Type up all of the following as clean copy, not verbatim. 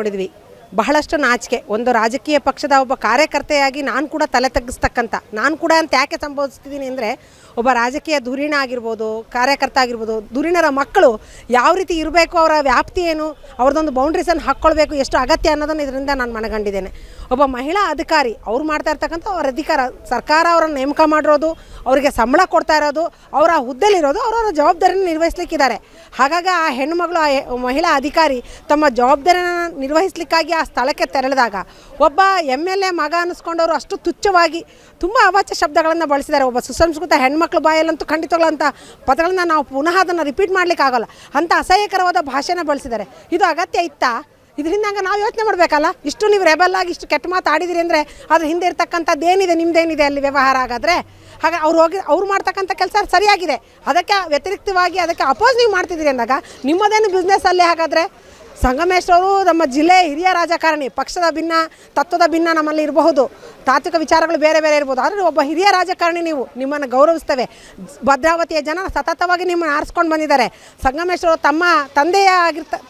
ನೋಡಿದ್ವಿ. ಬಹಳಷ್ಟು ನಾಚಿಕೆ. ಒಂದು ರಾಜಕೀಯ ಪಕ್ಷದ ಒಬ್ಬ ಕಾರ್ಯಕರ್ತೆಯಾಗಿ ನಾನು ಕೂಡ ತಲೆ ತಗ್ಗಿಸ್ತಕ್ಕಂಥ, ನಾನು ಕೂಡ ಅಂತ ಯಾಕೆ ಸಂಬೋಧಿಸ್ತಿದ್ದೀನಿ ಅಂದರೆ, ಒಬ್ಬ ರಾಜಕೀಯ ಧುರೀಣ ಆಗಿರ್ಬೋದು, ಕಾರ್ಯಕರ್ತ ಆಗಿರ್ಬೋದು, ಧುರೀಣರ ಮಕ್ಕಳು ಯಾವ ರೀತಿ ಇರಬೇಕು, ಅವರ ವ್ಯಾಪ್ತಿ ಏನು, ಅವ್ರದ್ದೊಂದು ಬೌಂಡ್ರೀಸನ್ನು ಹಾಕ್ಕೊಳ್ಬೇಕು, ಎಷ್ಟು ಅಗತ್ಯ ಅನ್ನೋದನ್ನು ಇದರಿಂದ ನಾನು ಮನಗಂಡಿದ್ದೇನೆ. ಒಬ್ಬ ಮಹಿಳಾ ಅಧಿಕಾರಿ ಅವ್ರು ಮಾಡ್ತಾ ಇರ್ತಕ್ಕಂಥ ಅವ್ರ ಅಧಿಕಾರ, ಸರ್ಕಾರ ಅವರನ್ನು ನೇಮಕ ಮಾಡಿರೋದು, ಅವರಿಗೆ ಸಂಬಳ ಕೊಡ್ತಾ ಇರೋದು, ಅವರ ಹುದ್ದೆಲಿರೋದು, ಅವರವರ ಜವಾಬ್ದಾರಿಯನ್ನು ನಿರ್ವಹಿಸಲಿಕ್ಕಿದ್ದಾರೆ. ಹಾಗಾಗಿ ಆ ಹೆಣ್ಣುಮಗಳು, ಆ ಮಹಿಳಾ ಅಧಿಕಾರಿ ತಮ್ಮ ಜವಾಬ್ದಾರಿಯನ್ನು ನಿರ್ವಹಿಸಲಿಕ್ಕಾಗಿ ಆ ಸ್ಥಳಕ್ಕೆ ತೆರಳಿದಾಗ ಒಬ್ಬ MLA ಮಗ ಅನ್ನಿಸ್ಕೊಂಡವರು ಅಷ್ಟು ತುಚ್ಛವಾಗಿ ತುಂಬ ಅವಾಚ್ಯ ಶಬ್ದಗಳನ್ನು ಬಳಸಿದ್ದಾರೆ. ಒಬ್ಬ ಸುಸಂಸ್ಕೃತ ಹೆಣ್ಮಕ್ಳ ಬಾಯಲ್ಲಂತೂ ಖಂಡಿತವಾಗ್ಲಂಥ ಪದಗಳನ್ನು ನಾವು ಪುನಃ ಅದನ್ನು ರಿಪೀಟ್ ಮಾಡಲಿಕ್ಕಾಗಲ್ಲ, ಅಂಥ ಅಸಹ್ಯಕರವಾದ ಭಾಷೆನ ಬಳಸಿದ್ದಾರೆ. ಇದು ಅಗತ್ಯ ಇತ್ತಾ? ಇದರಿಂದ ಹಂಗೆ ನಾವು ಯೋಚನೆ ಮಾಡಬೇಕಲ್ಲ. ಇಷ್ಟು ನೀವು ರೆಬಲ್ ಆಗಿ ಇಷ್ಟು ಕೆಟ್ಟ ಮಾತು ಆಡಿದಿರಿ ಅಂದರೆ ಅದ್ರ ಹಿಂದೆ ಇರ್ತಕ್ಕಂಥದ್ದು ಏನಿದೆ, ನಿಮ್ಮದೇನಿದೆ ಅಲ್ಲಿ ವ್ಯವಹಾರ ಆಗಾದರೆ? ಹಾಗೆ ಅವ್ರು ಮಾಡ್ತಕ್ಕಂಥ ಕೆಲಸ ಸರಿಯಾಗಿದೆ, ಅದಕ್ಕೆ ವ್ಯತಿರಿಕ್ತವಾಗಿ ಅದಕ್ಕೆ ಅಪೋಸ್ ನೀವು ಮಾಡ್ತಿದ್ದೀರಿ ಅಂದಾಗ ನಿಮ್ಮದೇನು ಬಿಸ್ನೆಸ್ ಅಲ್ಲಿ? ಹಾಗಾದರೆ ಸಂಗಮೇಶ್ರವರು ನಮ್ಮ ಜಿಲ್ಲೆ ಹಿರಿಯ ರಾಜಕಾರಣಿ, ಪಕ್ಷದ ಭಿನ್ನ, ತತ್ವದ ಭಿನ್ನ ನಮ್ಮಲ್ಲಿ ಇರಬಹುದು, ತಾತ್ವಿಕ ವಿಚಾರಗಳು ಬೇರೆ ಬೇರೆ ಇರ್ಬೋದು, ಆದರೆ ಒಬ್ಬ ಹಿರಿಯ ರಾಜಕಾರಣಿ ನೀವು, ನಿಮ್ಮನ್ನು ಗೌರವಿಸ್ತೇವೆ. ಭದ್ರಾವತಿಯ ಜನ ಸತತವಾಗಿ ನಿಮ್ಮನ್ನು ಆರಿಸ್ಕೊಂಡು ಬಂದಿದ್ದಾರೆ. ಸಂಗಮೇಶ್ರವರು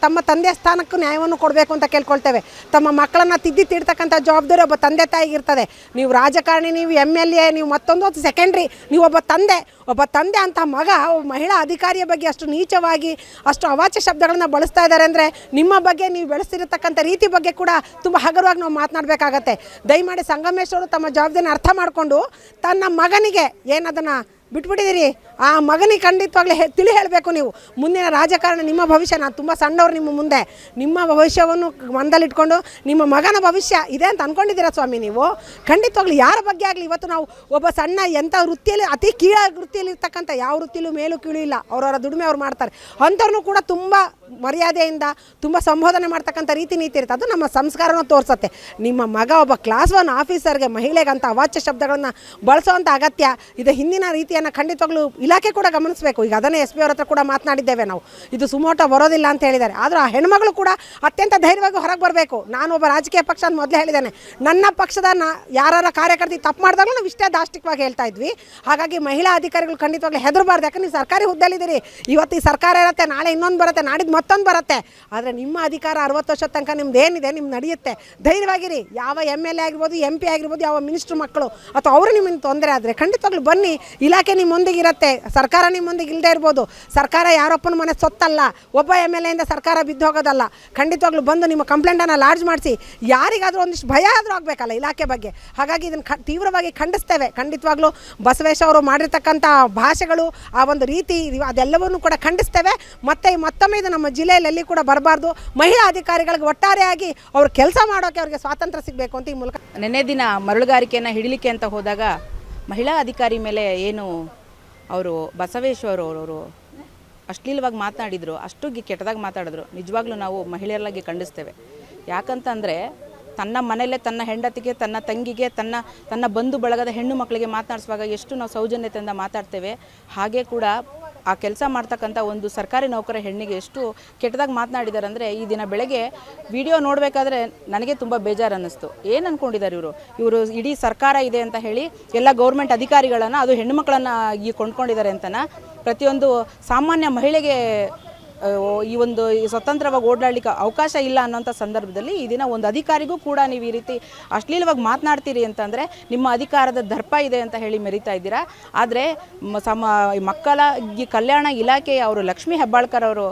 ತಮ್ಮ ತಂದೆಯ ಸ್ಥಾನಕ್ಕೂ ನ್ಯಾಯವನ್ನು ಕೊಡಬೇಕು ಅಂತ ಕೇಳ್ಕೊಳ್ತೇವೆ. ತಮ್ಮ ಮಕ್ಕಳನ್ನು ತಿಡ್ತಕ್ಕಂಥ ಜವಾಬ್ದಾರಿ ಒಬ್ಬ ತಂದೆ ತಾಯಿಗಿರ್ತದೆ. ನೀವು ರಾಜಕಾರಣಿ, ನೀವು MLA, ನೀವು ಮತ್ತೊಂದು ಸೆಕೆಂಡ್ರಿ, ನೀವು ಒಬ್ಬ ತಂದೆ ಅಂತ ಮಗ ಒಬ್ಬ ಮಹಿಳಾ ಅಧಿಕಾರಿಯ ಬಗ್ಗೆ ಅಷ್ಟು ನೀಚವಾಗಿ ಅಷ್ಟು ಅವಾಚ್ಯ ಶಬ್ದಗಳನ್ನು ಬಳಸ್ತಾ ಇದ್ದಾರೆ ಅಂದರೆ ನಿಮ್ಮ ಬಗ್ಗೆ ನೀವು ಬೆಳೆಸ್ತಿರತಕ್ಕಂಥ ರೀತಿ ಬಗ್ಗೆ ಕೂಡ ತುಂಬ ಹಗುರವಾಗಿ ನಾವು ಮಾತನಾಡಬೇಕಾಗತ್ತೆ. ದಯಮಾಡಿ ಸಂಗಮೇಶ್ವರು ತಮ್ಮ ಜವಾಬ್ದಾರಿನ ಅರ್ಥ ಮಾಡಿಕೊಂಡು ತನ್ನ ಮಗನಿಗೆ ಏನದನ್ನು ಬಿಟ್ಬಿಟ್ಟಿದ್ದೀರಿ, ಆ ಮಗನಿಗೆ ಖಂಡಿತವಾಗ್ಲೂ ತಿಳಿ ಹೇಳಬೇಕು. ನೀವು ಮುಂದಿನ ರಾಜಕಾರಣ, ನಿಮ್ಮ ಭವಿಷ್ಯ, ನಾನು ತುಂಬ ಸಣ್ಣವ್ರು ನಿಮ್ಮ ಮುಂದೆ, ನಿಮ್ಮ ಭವಿಷ್ಯವನ್ನು ಮಂದಲಿಟ್ಕೊಂಡು ನಿಮ್ಮ ಮಗನ ಭವಿಷ್ಯ ಇದೆ ಅಂತ ಅಂದ್ಕೊಂಡಿದ್ದೀರಾ ಸ್ವಾಮಿ ನೀವು? ಖಂಡಿತವಾಗ್ಲೂ ಯಾರ ಬಗ್ಗೆ ಆಗಲಿ, ಇವತ್ತು ನಾವು ಒಬ್ಬ ಸಣ್ಣ ಎಂಥ ವೃತ್ತಿಯಲ್ಲಿ ಅತಿ ಕೀಳಾಗಿ ವೃತ್ತಿಯಲ್ಲಿ ಇರ್ತಕ್ಕಂಥ, ಯಾವ ವೃತ್ತಿಲೂ ಮೇಲೂ ಕೀಳು ಇಲ್ಲ, ಅವರವರ ದುಡಿಮೆ ಅವ್ರು ಮಾಡ್ತಾರೆ, ಅಂಥವ್ರನ್ನೂ ಕೂಡ ತುಂಬ ಮರ್ಯಾದೆಯಿಂದ ತುಂಬ ಸಂಬೋಧನೆ ಮಾಡ್ತಕ್ಕಂಥ ರೀತಿ ನೀತಿ ಇರುತ್ತೆ. ಅದು ನಮ್ಮ ಸಂಸ್ಕಾರವನ್ನು ತೋರಿಸುತ್ತೆ. ನಿಮ್ಮ ಮಗ ಒಬ್ಬ ಕ್ಲಾಸ್ 1 ಆಫೀಸರ್ಗೆ ಮಹಿಳೆಗಂತ ಅವಾಚ್ಯ ಶಬ್ದಗಳನ್ನು ಬಳಸೋವಂಥ ಅಗತ್ಯ ಇದು. ಹಿಂದಿನ ರೀತಿಯನ್ನು ಖಂಡಿತವಾಗ್ಲೂ ಇಲಾಖೆ ಕೂಡ ಗಮನಿಸಬೇಕು. ಈಗ ಅದನ್ನೇ SP ಅವ್ರ ಹತ್ರ ಕೂಡ ಮಾತನಾಡಿದ್ದೇವೆ ನಾವು, ಇದು ಸುಮೋಟೋ ಬರೋದಿಲ್ಲ ಅಂತ ಹೇಳಿದ್ದಾರೆ. ಆದರೂ ಆ ಹೆಣ್ಮಗಳು ಕೂಡ ಅತ್ಯಂತ ಧೈರ್ಯವಾಗಿ ಹೊರಗೆ ಬರಬೇಕು. ನಾನು ಒಬ್ಬ ರಾಜಕೀಯ ಪಕ್ಷ ಅಂತ ಮೊದಲೇ ಹೇಳಿದ್ದೇನೆ, ನನ್ನ ಪಕ್ಷದ ಯಾರ ಕಾರ್ಯಕರ್ತಿ ತಪ್ಪು ಮಾಡಿದಾಗಲೂ ನಾವು ಇಷ್ಟೇ ದಾಷ್ಟಿಕವಾಗಿ ಹೇಳ್ತಾ ಇದ್ವಿ. ಹಾಗಾಗಿ ಮಹಿಳಾ ಅಧಿಕಾರಿಗಳು ಖಂಡಿತವಾಗ್ಲೂ ಹೆದರಬಾರ್ದು. ಯಾಕಂದ್ರೆ ನೀವು ಸರ್ಕಾರಿ ಹುದ್ದೆಲಿದ್ದೀರಿ, ಇವತ್ತು ಈ ಸರ್ಕಾರ ಇರುತ್ತೆ, ನಾಳೆ ಇನ್ನೊಂದು ಬರುತ್ತೆ, ನಾಡಿದ್ದು ಮತ್ತೊಂದು ಬರುತ್ತೆ. ಆದರೆ ನಿಮ್ಮ ಅಧಿಕಾರ 60 ವರ್ಷದ ತನಕ ನಿಮ್ದು ಏನಿದೆ ನಿಮ್ಗೆ ನಡೆಯುತ್ತೆ. ಧೈರ್ಯವಾಗಿರಿ. ಯಾವ MLA ಆಗಿರ್ಬೋದು, MP ಆಗಿರ್ಬೋದು, ಯಾವ ಮಿನಿಸ್ಟ್ರ್ ಮಕ್ಕಳು ಅಥವಾ ಅವರು ನಿಮ್ಮನ್ನು ತೊಂದರೆ ಆದರೆ ಖಂಡಿತವಾಗ್ಲೂ ಬನ್ನಿ, ಇಲಾಖೆ ನಿಮ್ಮೊಂದಿಗೆ ಇರುತ್ತೆ, ಸರ್ಕಾರ ನಿಮ್ಮೊಂದಿಗೆ ಇಲ್ಲದೆ ಇರ್ಬೋದು. ಸರ್ಕಾರ ಯಾರಪ್ಪನ ಮನೆ ಸೊತ್ತಲ್ಲ, ಒಬ್ಬ MLA ಇಂದ ಸರ್ಕಾರ ಬಿದ್ದು ಹೋಗೋದಲ್ಲ. ಖಂಡಿತವಾಗ್ಲೂ ಬಂದು ನಿಮ್ಮ ಕಂಪ್ಲೇಂಟನ್ನು ಲಾಡ್ಜ್ ಮಾಡಿಸಿ. ಯಾರಿಗಾದರೂ ಒಂದಿಷ್ಟು ಭಯ ಆದರೂ ಆಗಬೇಕಲ್ಲ ಇಲಾಖೆ ಬಗ್ಗೆ. ಹಾಗಾಗಿ ಇದನ್ನು ತೀವ್ರವಾಗಿ ಖಂಡಿಸ್ತೇವೆ. ಖಂಡಿತವಾಗ್ಲೂ ಬಸವೇಶ ಅವರು ಮಾಡಿರ್ತಕ್ಕಂಥ ಭಾಷೆಗಳು, ಆ ಒಂದು ರೀತಿ, ಅದೆಲ್ಲವನ್ನೂ ಕೂಡ ಖಂಡಿಸ್ತೇವೆ. ಮತ್ತೊಮ್ಮೆ ಇದು ನಮ್ಮ ಜಿಲ್ಲೆಯಲ್ಲಿ ಕೂಡ ಬರಬಾರ್ದು. ಮಹಿಳಾ ಅಧಿಕಾರಿಗಳಿಗೆ ಒಟ್ಟಾರೆಯಾಗಿ ಅವರು ಕೆಲಸ ಮಾಡೋಕ್ಕೆ ಅವರಿಗೆ ಸ್ವಾತಂತ್ರ್ಯ ಸಿಗಬೇಕು ಅಂತ ಈ ಮೂಲಕ. ನೆನ್ನೆ ದಿನ ಮರಳುಗಾರಿಕೆಯನ್ನು ಹಿಡಿಲಿಕ್ಕೆ ಅಂತ ಹೋದಾಗ ಮಹಿಳಾ ಅಧಿಕಾರಿ ಮೇಲೆ ಏನು ಅವರು ಬಸವೇಶ್ವರವರು ಅಶ್ಲೀಲವಾಗಿ ಮಾತನಾಡಿದರು, ಅಷ್ಟು ಕೆಟ್ಟದಾಗಿ ಮಾತಾಡಿದ್ರು. ನಿಜವಾಗ್ಲೂ ನಾವು ಮಹಿಳೆಯರಾಗಿ ಖಂಡಿಸ್ತೇವೆ. ಯಾಕಂತಂದರೆ ತನ್ನ ಮನೆಯಲ್ಲೇ ತನ್ನ ಹೆಂಡತಿಗೆ, ತನ್ನ ತಂಗಿಗೆ, ತನ್ನ ಬಂಧು ಬಳಗದ ಹೆಣ್ಣು ಮಕ್ಕಳಿಗೆ ಮಾತನಾಡಿಸುವಾಗ ಎಷ್ಟು ನಾವು ಸೌಜನ್ಯತೆಯಿಂದ ಮಾತಾಡ್ತೇವೆ, ಹಾಗೆ ಕೂಡ ಆ ಕೆಲಸ ಮಾಡ್ತಕ್ಕಂಥ ಒಂದು ಸರ್ಕಾರಿ ನೌಕರ ಹೆಣ್ಣಿಗೆ ಎಷ್ಟು ಕೆಟ್ಟದಾಗಿ ಮಾತನಾಡಿದ್ದಾರೆ ಅಂದರೆ, ಈ ದಿನ ಬೆಳಗ್ಗೆ ವಿಡಿಯೋ ನೋಡಬೇಕಾದ್ರೆ ನನಗೆ ತುಂಬ ಬೇಜಾರು ಅನ್ನಿಸ್ತು. ಏನು ಅಂದ್ಕೊಂಡಿದ್ದಾರೆ ಇವರು ಇಡೀ ಸರ್ಕಾರ ಇದೆ ಅಂತ ಹೇಳಿ ಎಲ್ಲ ಗೌರ್ಮೆಂಟ್ ಅಧಿಕಾರಿಗಳನ್ನು, ಅದು ಹೆಣ್ಣುಮಕ್ಕಳನ್ನು ಈ ಕೊಂಡ್ಕೊಂಡಿದ್ದಾರೆ ಅಂತನ. ಪ್ರತಿಯೊಂದು ಸಾಮಾನ್ಯ ಮಹಿಳೆಗೆ ಈ ಒಂದು ಸ್ವತಂತ್ರವಾಗಿ ಓಡಾಡಲಿಕ್ಕೆ ಅವಕಾಶ ಇಲ್ಲ ಅನ್ನೋಂಥ ಸಂದರ್ಭದಲ್ಲಿ ಈ ದಿನ ಒಂದು ಅಧಿಕಾರಿಗೂ ಕೂಡ ನೀವು ಈ ರೀತಿ ಅಶ್ಲೀಲವಾಗಿ ಮಾತನಾಡ್ತೀರಿ ಅಂತಂದರೆ ನಿಮ್ಮ ಅಧಿಕಾರದ ದರ್ಪ ಇದೆ ಅಂತ ಹೇಳಿ ಮೆರಿತಾ ಇದ್ದೀರಾ. ಆದರೆ ಮಕ್ಕಳ ಕಲ್ಯಾಣ ಇಲಾಖೆಯ ಅವರು ಲಕ್ಷ್ಮೀ ಹೆಬ್ಬಾಳ್ಕರ್ ಅವರು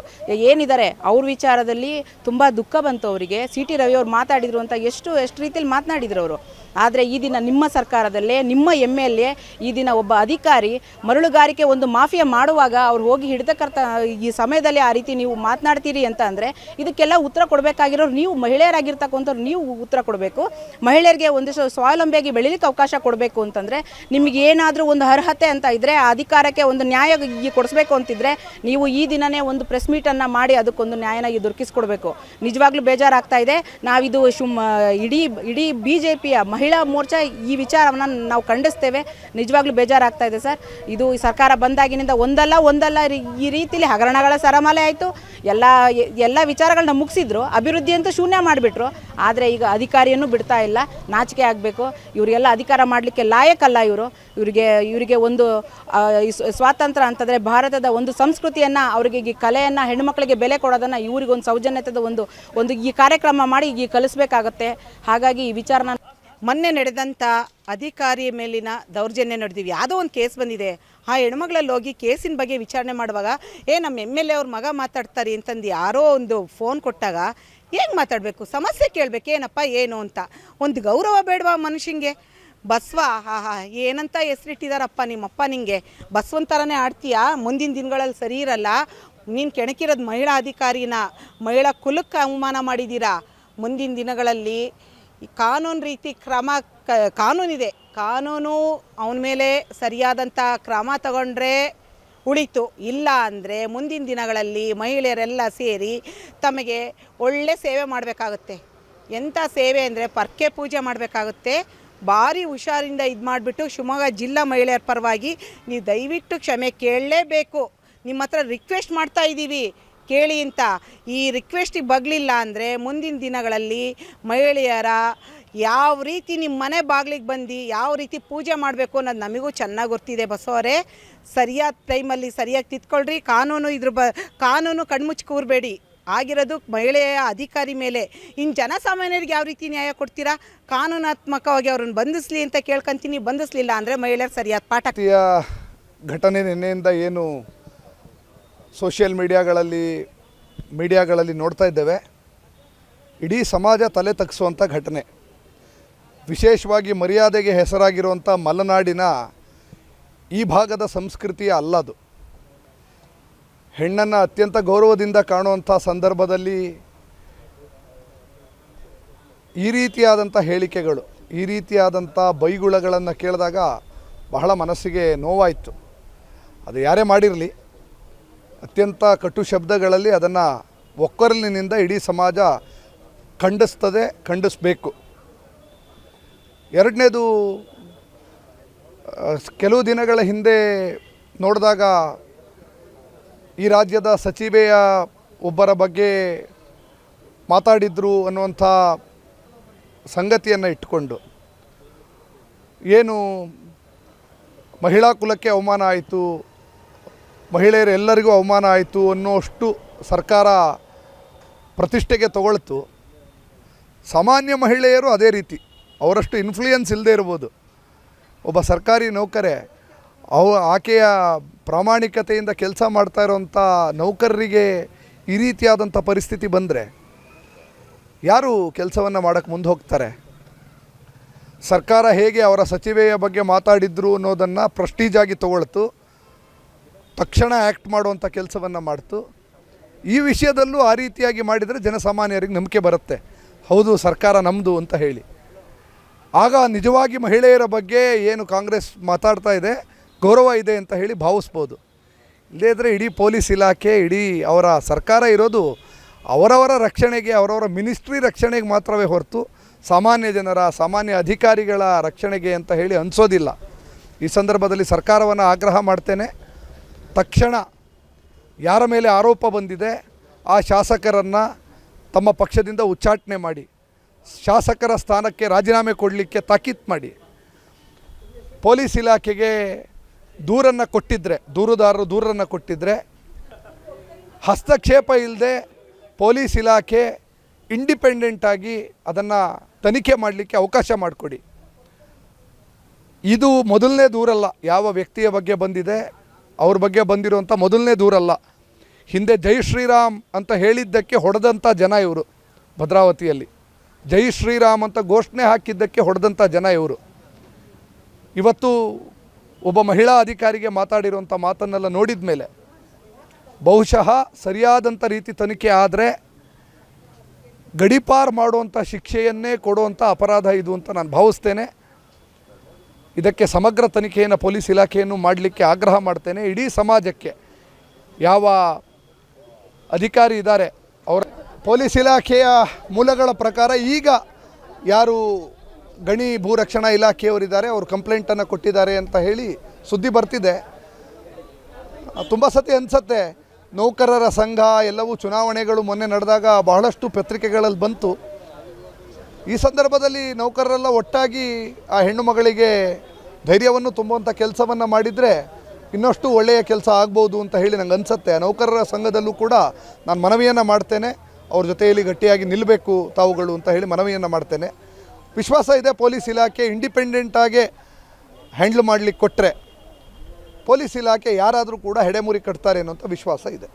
ಏನಿದ್ದಾರೆ ಅವ್ರ ವಿಚಾರದಲ್ಲಿ ತುಂಬ ದುಃಖ ಬಂತು ಅವರಿಗೆ. CT ರವಿ ಅವರು ಮಾತಾಡಿದರು ಅಂತ ಎಷ್ಟು ರೀತಿಯಲ್ಲಿ ಮಾತನಾಡಿದರು ಅವರು. ಆದರೆ ಈ ದಿನ ನಿಮ್ಮ ಸರ್ಕಾರದಲ್ಲೇ ನಿಮ್ಮ MLA ಈ ದಿನ ಒಬ್ಬ ಅಧಿಕಾರಿ ಮರಳುಗಾರಿಕೆ ಒಂದು ಮಾಫಿಯಾ ಮಾಡುವಾಗ ಅವ್ರು ಹೋಗಿ ಹಿಡಿತಕ್ಕಂಥ ಈ ಸಮಯದಲ್ಲಿ ಆ ರೀತಿ ನೀವು ಮಾತನಾಡ್ತೀರಿ ಅಂತ ಅಂದರೆ ಇದಕ್ಕೆಲ್ಲ ಉತ್ತರ ಕೊಡಬೇಕಾಗಿರೋರು ನೀವು, ಮಹಿಳೆಯರಾಗಿರ್ತಕ್ಕಂಥವ್ರು ನೀವು ಉತ್ತರ ಕೊಡಬೇಕು. ಮಹಿಳೆಯರಿಗೆ ಒಂದಿಷ್ಟು ಸ್ವಾವಲಂಬಿಯಾಗಿ ಬೆಳೀಲಿಕ್ಕೆ ಅವಕಾಶ ಕೊಡಬೇಕು ಅಂತಂದರೆ ನಿಮಗೆ ಏನಾದರೂ ಒಂದು ಅರ್ಹತೆ ಅಂತ ಇದ್ದರೆ, ಆ ಅಧಿಕಾರಕ್ಕೆ ಒಂದು ನ್ಯಾಯ ಕೊಡಿಸ್ಬೇಕು ಅಂತಿದ್ರೆ ನೀವು ಈ ದಿನವೇ ಒಂದು ಪ್ರೆಸ್ ಮೀಟನ್ನು ಮಾಡಿ ಅದಕ್ಕೊಂದು ನ್ಯಾಯನ ದೊರಕಿಸ್ಕೊಡ್ಬೇಕು. ನಿಜವಾಗ್ಲೂ ಬೇಜಾರಾಗ್ತಾ ಇದೆ. ನಾವಿದು ಇಡೀ BJPಯ ಮಹಿಳಾ ಮೋರ್ಚಾ ಈ ವಿಚಾರವನ್ನು ನಾವು ಖಂಡಿಸ್ತೇವೆ. ನಿಜವಾಗ್ಲೂ ಬೇಜಾರಾಗ್ತಾ ಇದೆ ಸರ್. ಇದು ಈ ಸರ್ಕಾರ ಬಂದಾಗಿನಿಂದ ಒಂದಲ್ಲ ಈ ರೀತಿಲಿ ಹಗರಣಗಳ ಸರಮಾಲೆ ಆಯಿತು. ಎಲ್ಲ ವಿಚಾರಗಳನ್ನ ಮುಗಿಸಿದ್ರು, ಅಭಿವೃದ್ಧಿ ಅಂತ ಶೂನ್ಯ ಮಾಡಿಬಿಟ್ರು. ಆದರೆ ಈಗ ಅಧಿಕಾರಿಯನ್ನು ಬಿಡ್ತಾ ಇಲ್ಲ. ನಾಚಿಕೆ ಆಗಬೇಕು. ಇವರಿಗೆಲ್ಲ ಅಧಿಕಾರ ಮಾಡಲಿಕ್ಕೆ ಲಾಯಕಲ್ಲ. ಇವರಿಗೆ ಒಂದು ಸ್ವಾತಂತ್ರ್ಯ ಅಂತಂದರೆ ಭಾರತದ ಒಂದು ಸಂಸ್ಕೃತಿಯನ್ನು, ಅವರಿಗೆ ಈ ಕಲೆಯನ್ನು, ಹೆಣ್ಣುಮಕ್ಕಳಿಗೆ ಬೆಲೆ ಕೊಡೋದನ್ನು, ಇವರಿಗೊಂದು ಸೌಜನ್ಯತೆದ ಒಂದು ಈ ಕಾರ್ಯಕ್ರಮ ಮಾಡಿ ಈಗ ಕಲಿಸ್ಬೇಕಾಗತ್ತೆ. ಹಾಗಾಗಿ ಈ ವಿಚಾರನ ಮೊನ್ನೆ ನಡೆದಂಥ ಅಧಿಕಾರಿಯ ಮೇಲಿನ ದೌರ್ಜನ್ಯ ನಡೆದಿವಿ. ಯಾವುದೋ ಒಂದು ಕೇಸ್ ಬಂದಿದೆ. ಆ ಹೆಣ್ಮಗಳಲ್ಲಿ ಹೋಗಿ ಕೇಸಿನ ಬಗ್ಗೆ ವಿಚಾರಣೆ ಮಾಡುವಾಗ ನಮ್ಮ MLA ಅವ್ರ ಮಗ ಮಾತಾಡ್ತಾರೆ ಅಂತಂದು ಯಾರೋ ಒಂದು ಫೋನ್ ಕೊಟ್ಟಾಗ ಹೇಗೆ ಮಾತಾಡಬೇಕು? ಸಮಸ್ಯೆ ಕೇಳಬೇಕು, ಏನಪ್ಪ ಏನು ಅಂತ. ಒಂದು ಗೌರವ ಬೇಡವಾ ಮನುಷ್ಯಂಗೆ? ಬಸವ ಏನಂತ ಹೆಸರಿಟ್ಟಿದಾರಪ್ಪ ನಿಮ್ಮಪ್ಪ, ನಿಂಗೆ ಬಸವನ ಥರನೇ ಆಡ್ತೀಯಾ? ಮುಂದಿನ ದಿನಗಳಲ್ಲಿ ಸರಿ ಇರಲ್ಲ. ನೀನು ಕೆಣಕಿರೋದು ಮಹಿಳಾ ಅಧಿಕಾರಿನ, ಮಹಿಳಾ ಕುಲಕ್ಕೆ ಅವಮಾನ ಮಾಡಿದ್ದೀರಾ. ಮುಂದಿನ ದಿನಗಳಲ್ಲಿ ಕಾನೂನು ರೀತಿ ಕಾನೂನಿದೆ, ಕಾನೂನು ಅವನ ಮೇಲೆ ಸರಿಯಾದಂಥ ಕ್ರಮ ತಗೊಂಡ್ರೆ ಉಳಿತು. ಇಲ್ಲ ಅಂದರೆ ಮುಂದಿನ ದಿನಗಳಲ್ಲಿ ಮಹಿಳೆಯರೆಲ್ಲ ಸೇರಿ ತಮಗೆ ಒಳ್ಳೆ ಸೇವೆ ಮಾಡಬೇಕಾಗುತ್ತೆ. ಎಂಥ ಸೇವೆ ಅಂದರೆ ಪರ್ಕೆ ಪೂಜೆ ಮಾಡಬೇಕಾಗುತ್ತೆ. ಭಾರಿ ಹುಷಾರಿಂದ ಇದು ಮಾಡಿಬಿಟ್ಟು ಶಿವಮೊಗ್ಗ ಜಿಲ್ಲಾ ಮಹಿಳೆಯರ ಪರವಾಗಿ ನೀವು ದಯವಿಟ್ಟು ಕ್ಷಮೆ ಕೇಳಲೇಬೇಕು. ನಿಮ್ಮ ಹತ್ರ ರಿಕ್ವೆಸ್ಟ್ ಮಾಡ್ತಾ ಇದ್ದೀವಿ, ಕೇಳಿ ಅಂತ. ಈ ರಿಕ್ವೆಸ್ಟಿಗೆ ಬಗ್ಲಿಲ್ಲ ಅಂದರೆ ಮುಂದಿನ ದಿನಗಳಲ್ಲಿ ಮಹಿಳೆಯರ ಯಾವ ರೀತಿ ನಿಮ್ಮ ಮನೆ ಬಾಗಿಲಿಗೆ ಬಂದು ಯಾವ ರೀತಿ ಪೂಜೆ ಮಾಡಬೇಕು ಅನ್ನೋದು ನಮಗೂ ಚೆನ್ನಾಗಿ ಗೊತ್ತಿದೆ. ಬಸವರೇ, ಸರಿಯಾದ ಟೈಮಲ್ಲಿ ಸರಿಯಾಗಿ ತಿದ್ಕೊಳ್ರಿ. ಕಾನೂನು ಕಣ್ಮುಚ್ಚಿ ಕೂರಬೇಡಿ. ಆಗಿರೋದು ಮಹಿಳೆಯ ಅಧಿಕಾರಿ ಮೇಲೆ. ಇನ್ನು ಜನಸಾಮಾನ್ಯರಿಗೆ ಯಾವ ರೀತಿ ನ್ಯಾಯ ಕೊಡ್ತೀರಾ? ಕಾನೂನಾತ್ಮಕವಾಗಿ ಅವ್ರನ್ನ ಬಂಧಿಸಲಿ ಅಂತ ಕೇಳ್ಕೊಂತೀನಿ. ಬಂಧಿಸಲಿಲ್ಲ ಅಂದರೆ ಮಹಿಳೆಯರು ಸರಿಯಾದ ಪಾಠ. ಘಟನೆ ನಿನ್ನೆಯಿಂದ ಏನು ಸೋಷಿಯಲ್ ಮೀಡಿಯಾಗಳಲ್ಲಿ ನೋಡ್ತಾ ಇದ್ದೇವೆ, ಇಡೀ ಸಮಾಜ ತಲೆ ತಗ್ಗಿಸುವಂಥ ಘಟನೆ. ವಿಶೇಷವಾಗಿ ಮರ್ಯಾದೆಗೆ ಹೆಸರಾಗಿರುವಂಥ ಮಲೆನಾಡಿನ ಈ ಭಾಗದ ಸಂಸ್ಕೃತಿಯ ಅಲ್ಲದು. ಹೆಣ್ಣನ್ನು ಅತ್ಯಂತ ಗೌರವದಿಂದ ಕಾಣುವಂಥ ಸಂದರ್ಭದಲ್ಲಿ ಈ ರೀತಿಯಾದಂಥ ಹೇಳಿಕೆಗಳು, ಈ ರೀತಿಯಾದಂಥ ಬೈಗುಳಗಳನ್ನು ಕೇಳಿದಾಗ ಬಹಳ ಮನಸ್ಸಿಗೆ ನೋವಾಯಿತು. ಅದು ಯಾರೇ ಮಾಡಿರಲಿ, ಅತ್ಯಂತ ಕಟು ಶಬ್ದಗಳಲ್ಲಿ ಅದನ್ನು ಒಕ್ಕೊರಲಿನಿಂದ ಇಡೀ ಸಮಾಜ ಖಂಡಿಸಬೇಕು. ಎರಡನೇದು, ಕೆಲವು ದಿನಗಳ ಹಿಂದೆ ನೋಡಿದಾಗ ಈ ರಾಜ್ಯದ ಸಚಿವೆಯ ಒಬ್ಬರ ಬಗ್ಗೆ ಮಾತಾಡಿದ್ರು ಅನ್ನುವಂಥ ಸಂಗತಿಯನ್ನು ಇಟ್ಟುಕೊಂಡು ಏನು ಮಹಿಳಾ ಕುಲಕ್ಕೆ ಅವಮಾನ ಆಯಿತು, ಮಹಿಳೆಯರೆಲ್ಲರಿಗೂ ಅವಮಾನ ಆಯಿತು ಅನ್ನೋಷ್ಟು ಸರ್ಕಾರ ಪ್ರತಿಷ್ಠೆಗೆ ತಗೊಳ್ತು. ಸಾಮಾನ್ಯ ಮಹಿಳೆಯರು ಅದೇ ರೀತಿ, ಅವರಷ್ಟು ಇನ್ಫ್ಲೂಯೆನ್ಸ್ ಇಲ್ಲದೆ ಇರ್ಬೋದು. ಒಬ್ಬ ಸರ್ಕಾರಿ ನೌಕರೇ, ಆಕೆಯ ಪ್ರಾಮಾಣಿಕತೆಯಿಂದ ಕೆಲಸ ಮಾಡ್ತಾ ಇರೋವಂಥ ನೌಕರರಿಗೆ ಈ ರೀತಿಯಾದಂಥ ಪರಿಸ್ಥಿತಿ ಬಂದರೆ ಯಾರು ಕೆಲಸವನ್ನು ಮಾಡೋಕ್ಕೆ ಮುಂದೆ ಹೋಗ್ತಾರೆ? ಸರ್ಕಾರ ಹೇಗೆ ಅವರ ಸಚಿವೆಯ ಬಗ್ಗೆ ಮಾತಾಡಿದ್ರು ಅನ್ನೋದನ್ನು ಪ್ರೆಸ್ಟೀಜಾಗಿ ತಗೊಳ್ತು, ತಕ್ಷಣ ಆ್ಯಕ್ಟ್ ಮಾಡುವಂಥ ಕೆಲಸವನ್ನು ಮಾಡ್ತು. ಈ ವಿಷಯದಲ್ಲೂ ಆ ರೀತಿಯಾಗಿ ಮಾಡಿದರೆ ಜನಸಾಮಾನ್ಯರಿಗೆ ನಂಬಿಕೆ ಬರುತ್ತೆ, ಹೌದು ಸರ್ಕಾರ ನಮ್ಮದು ಅಂತ ಹೇಳಿ. ಆಗ ನಿಜವಾಗಿ ಮಹಿಳೆಯರ ಬಗ್ಗೆ ಏನು ಕಾಂಗ್ರೆಸ್ ಮಾತಾಡ್ತಾ ಇದೆ ಗೌರವ ಇದೆ ಅಂತ ಹೇಳಿ ಭಾವಿಸ್ಬೋದು. ಇಲ್ಲದೇ ಇದ್ದರೆ ಇಡೀ ಪೊಲೀಸ್ ಇಲಾಖೆ, ಇಡೀ ಅವರ ಸರ್ಕಾರ ಇರೋದು ಅವರವರ ರಕ್ಷಣೆಗೆ, ಅವರವರ ಮಿನಿಸ್ಟ್ರಿ ರಕ್ಷಣೆಗೆ ಮಾತ್ರವೇ ಹೊರತು ಸಾಮಾನ್ಯ ಅಧಿಕಾರಿಗಳ ರಕ್ಷಣೆಗೆ ಅಂತ ಹೇಳಿ ಅನಿಸೋದಿಲ್ಲ. ಈ ಸಂದರ್ಭದಲ್ಲಿ ಸರ್ಕಾರವನ್ನು ಆಗ್ರಹ ಮಾಡ್ತೇನೆ, ತಕ್ಷಣ ಯಾರ ಮೇಲೆ ಆರೋಪ ಬಂದಿದೆ ಆ ಶಾಸಕರನ್ನು ತಮ್ಮ ಪಕ್ಷದಿಂದ ಉಚ್ಚಾಟನೆ ಮಾಡಿ, ಶಾಸಕರ ಸ್ಥಾನಕ್ಕೆ ರಾಜೀನಾಮೆ ಕೊಡಲಿಕ್ಕೆ ತಾಕೀತು ಮಾಡಿ. ಪೊಲೀಸ್ ಇಲಾಖೆಗೆ ದೂರುದಾರರು ದೂರನ್ನು ಕೊಟ್ಟಿದ್ದರೆ ಹಸ್ತಕ್ಷೇಪ ಇಲ್ಲದೆ ಪೊಲೀಸ್ ಇಲಾಖೆ ಇಂಡಿಪೆಂಡೆಂಟಾಗಿ ಅದನ್ನು ತನಿಖೆ ಮಾಡಲಿಕ್ಕೆ ಅವಕಾಶ ಮಾಡಿಕೊಡಿ. ಇದು ಮೊದಲನೇ ದೂರಲ್ಲ, ಯಾವ ವ್ಯಕ್ತಿಯ ಬಗ್ಗೆ ಬಂದಿದೆ ಅವ್ರ ಬಗ್ಗೆ ಬಂದಿರುವಂಥ ಮೊದಲನೇ ದೂರಲ್ಲ. ಹಿಂದೆ ಜೈ ಶ್ರೀರಾಮ್ ಅಂತ ಹೇಳಿದ್ದಕ್ಕೆ ಹೊಡೆದಂಥ ಜನ ಇವರು. ಭದ್ರಾವತಿಯಲ್ಲಿ ಜೈ ಶ್ರೀರಾಮ್ ಅಂತ ಘೋಷಣೆ ಹಾಕಿದ್ದಕ್ಕೆ ಹೊಡೆದಂಥ ಜನ ಇವರು. ಇವತ್ತು ಒಬ್ಬ ಮಹಿಳಾ ಅಧಿಕಾರಿಗೆ ಮಾತಾಡಿರುವಂಥ ಮಾತನ್ನೆಲ್ಲ ನೋಡಿದ ಮೇಲೆ ಬಹುಶಃ ಸರಿಯಾದಂಥ ರೀತಿ ತನಿಖೆ ಆದರೆ ಗಡೀಪಾರು ಮಾಡುವಂಥ ಶಿಕ್ಷೆಯನ್ನೇ ಕೊಡುವಂಥ ಅಪರಾಧ ಇದು ಅಂತ ನಾನು ಭಾವಿಸ್ತೇನೆ. ಇದಕ್ಕೆ ಸಮಗ್ರ ತನಿಖೆಯನ್ನು ಪೊಲೀಸ್ ಇಲಾಖೆಯನ್ನು ಮಾಡಲಿಕ್ಕೆ ಆಗ್ರಹ ಮಾಡ್ತೇನೆ. ಇಡೀ ಸಮಾಜಕ್ಕೆ ಯಾವ ಅಧಿಕಾರಿ ಇದ್ದಾರೆ ಅವರ ಪೊಲೀಸ್ ಇಲಾಖೆಯ ಮೂಲಗಳ ಪ್ರಕಾರ ಈಗ ಯಾರು ಗಣಿ ಭೂ ರಕ್ಷಣಾ ಇಲಾಖೆಯವರಿದ್ದಾರೆ, ಅವರು ಕಂಪ್ಲೇಂಟನ್ನು ಕೊಟ್ಟಿದ್ದಾರೆ ಅಂತ ಹೇಳಿ ಸುದ್ದಿ ಬರ್ತಿದೆ. ತುಂಬ ಸತಿ ಅನಿಸತ್ತೆ, ನೌಕರರ ಸಂಘ ಎಲ್ಲವೂ ಚುನಾವಣೆಗಳು ಮೊನ್ನೆ ನಡೆದಾಗ ಬಹಳಷ್ಟು ಪತ್ರಿಕೆಗಳಲ್ಲಿ ಬಂತು. ಈ ಸಂದರ್ಭದಲ್ಲಿ ನೌಕರರೆಲ್ಲ ಒಟ್ಟಾಗಿ ಆ ಹೆಣ್ಣು ಮಗಳಿಗೆ ಧೈರ್ಯವನ್ನು ತುಂಬುವಂಥ ಕೆಲಸವನ್ನು ಮಾಡಿದರೆ ಇನ್ನಷ್ಟು ಒಳ್ಳೆಯ ಕೆಲಸ ಆಗ್ಬೋದು ಅಂತ ಹೇಳಿ ನಂಗೆ ಅನಿಸುತ್ತೆ. ನೌಕರರ ಸಂಘದಲ್ಲೂ ಕೂಡ ನಾನು ಮನವಿಯನ್ನು ಮಾಡ್ತೇನೆ, ಅವ್ರ ಜೊತೆಯಲ್ಲಿ ಗಟ್ಟಿಯಾಗಿ ನಿಲ್ಲಬೇಕು ತಾವುಗಳು ಅಂತ ಹೇಳಿ ಮನವಿಯನ್ನು ಮಾಡ್ತೇನೆ. ವಿಶ್ವಾಸ ಇದೆ ಪೊಲೀಸ್ ಇಲಾಖೆ ಇಂಡಿಪೆಂಡೆಂಟಾಗಿ ಹ್ಯಾಂಡ್ಲ್ ಮಾಡಲಿಕ್ಕೆ ಕೊಟ್ಟರೆ ಪೊಲೀಸ್ ಇಲಾಖೆ ಯಾರಾದರೂ ಕೂಡ ಹೆಡೆಮುರಿ ಕಟ್ತಾರೆ ಅನ್ನೋಂಥ ವಿಶ್ವಾಸ ಇದೆ.